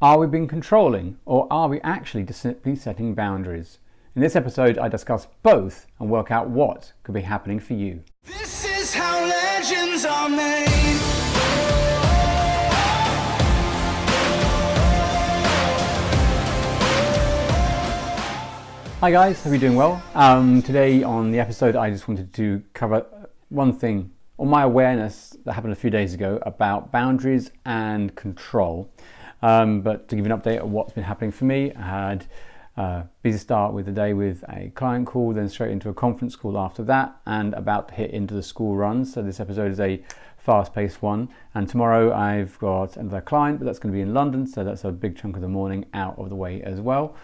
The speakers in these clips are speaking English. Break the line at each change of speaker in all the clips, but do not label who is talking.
Are we being controlling, or are we actually just simply setting boundaries? In this episode, I discuss both and work out what could be happening for you.
This is how legends are made.
Hi guys, hope you're doing well. Today on the episode, I just wanted to cover one thing, or my awareness that happened a few days ago about boundaries and control. But to give you an update on what's been happening for me, I had a busy start with the day with a client call, then straight into a conference call after that, and about to hit into the school run. So this episode is a fast-paced one. And tomorrow I've got another client, but that's going to be in London, so that's a big chunk of the morning out of the way as well.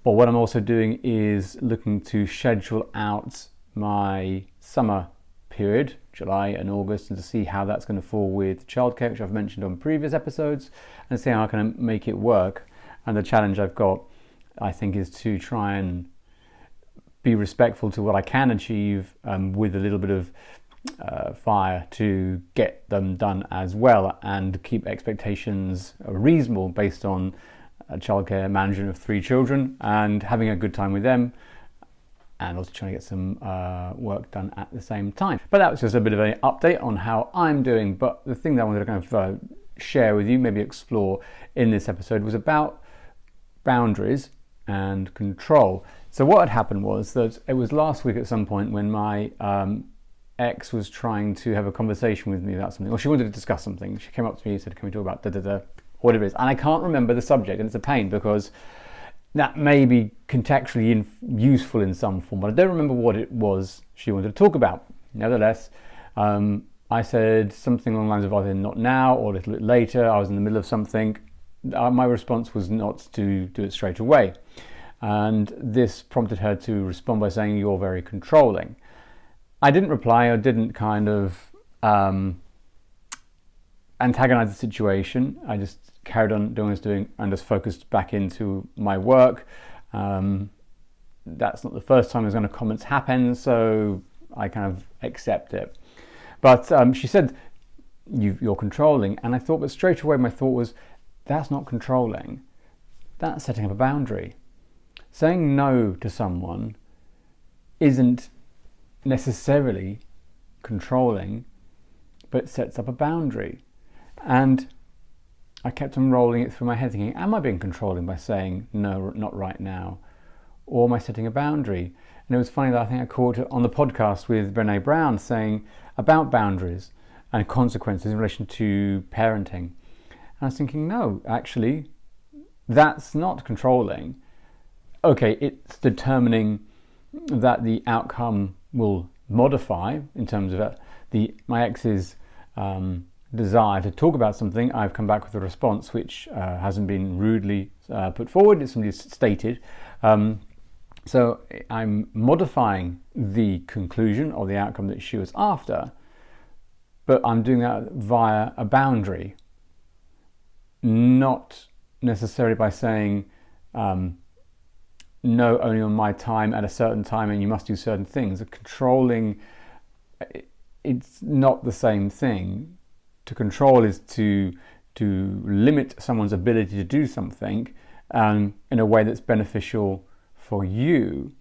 But what I'm also doing is looking to schedule out my summer period, July and August, and to see how that's going to fall with childcare, which I've mentioned on previous episodes, and see how I can make it work. And the challenge I've got, I think, is to try and be respectful to what I can achieve with a little bit of fire to get them done as well, and keep expectations reasonable based on a childcare management of 3 children and having a good time with them, and also trying to get some work done at the same time. But that was just a bit of an update on how I'm doing. But the thing that I wanted to kind of share with you, maybe explore in this episode, was about boundaries and control. So what had happened was that it was last week at some point when my ex was trying to have a conversation with me about something, or she wanted to discuss something. She came up to me and said, "Can we talk about da-da-da," whatever it is. And I can't remember the subject, and it's a pain because that may be contextually useful in some form, but I don't remember what it was she wanted to talk about. Nevertheless, I said something along the lines of either not now or a little bit later. I was in the middle of something. My response was not to do it straight away. And this prompted her to respond by saying, "You're very controlling." I didn't reply. I didn't kind of antagonize the situation. I just carried on doing what I was doing and just focused back into my work. That's not the first time those kind of comments happen, so I kind of accept it. But she said, "You're controlling," and I thought, but straight away my thought was, that's not controlling. That's setting up a boundary. Saying no to someone isn't necessarily controlling, but it sets up a boundary. And I kept on rolling it through my head thinking, am I being controlling by saying no, not right now? Or am I setting a boundary? And it was funny that I think I caught it on the podcast with Brené Brown saying about boundaries and consequences in relation to parenting. And I was thinking, no, actually, that's not controlling. Okay, it's determining that the outcome will modify in terms of my ex's desire to talk about something. I've come back with a response which hasn't been rudely put forward, it's simply stated. So I'm modifying the conclusion or the outcome that she was after, but I'm doing that via a boundary, not necessarily by saying no, only on my time at a certain time and you must do certain things. Controlling, it's not the same thing. To control is to limit someone's ability to do something in a way that's beneficial for you,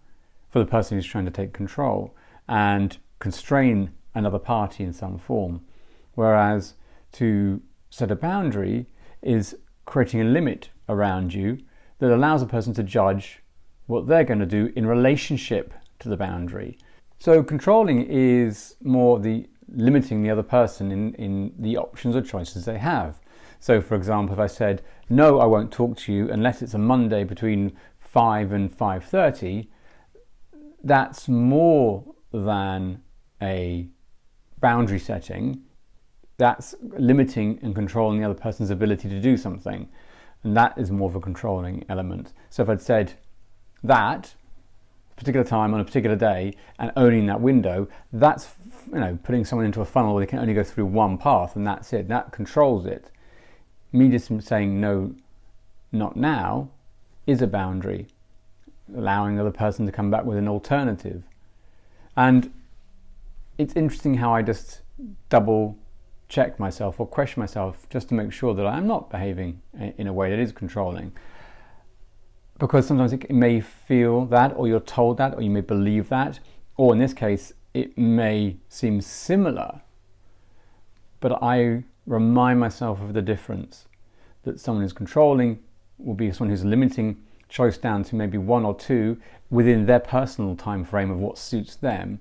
for the person who's trying to take control, and constrain another party in some form. Whereas to set a boundary is creating a limit around you that allows a person to judge what they're going to do in relationship to the boundary. So controlling is more the limiting the other person in the options or choices they have. So for example, if I said, no, I won't talk to you unless it's a Monday between 5 and 5:30, that's more than a boundary setting. That's limiting and controlling the other person's ability to do something. And that is more of a controlling element. So if I'd said that particular time on a particular day and owning that window, that's putting someone into a funnel where they can only go through one path and that's it. That controls it. Me just saying no, not now, is a boundary, allowing the other person to come back with an alternative. And it's interesting how I just double check myself or question myself just to make sure that I am not behaving in a way that is controlling. Because sometimes it may feel that, or you're told that, or you may believe that, or in this case, it may seem similar, but I remind myself of the difference, that someone who's controlling will be someone who's limiting choice down to maybe one or two within their personal time frame of what suits them,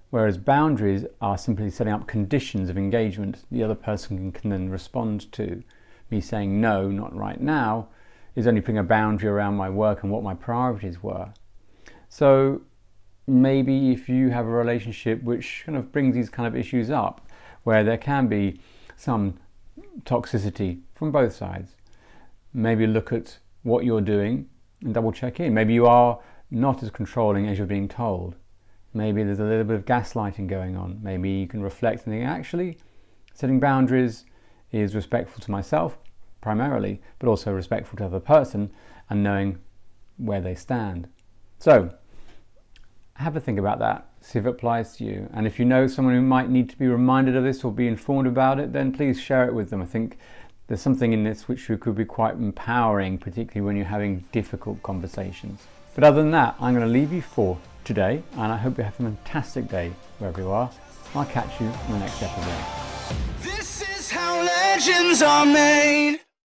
whereas boundaries are simply setting up conditions of engagement the other person can then respond to. Me saying no, not right now, is only putting a boundary around my work and what my priorities were. So maybe if you have a relationship which kind of brings these kind of issues up, where there can be some toxicity from both sides, maybe look at what you're doing and double check in. Maybe you are not as controlling as you're being told. Maybe there's a little bit of gaslighting going on. Maybe you can reflect and think, actually, setting boundaries is respectful to myself primarily, but also respectful to the other person and knowing where they stand. So have a think about that, see if it applies to you. And if you know someone who might need to be reminded of this or be informed about it, then please share it with them. I think there's something in this which could be quite empowering, particularly when you're having difficult conversations. But other than that, I'm going to leave you for today, and I hope you have a fantastic day wherever you are. I'll catch you in the next episode.
This is how legends are made.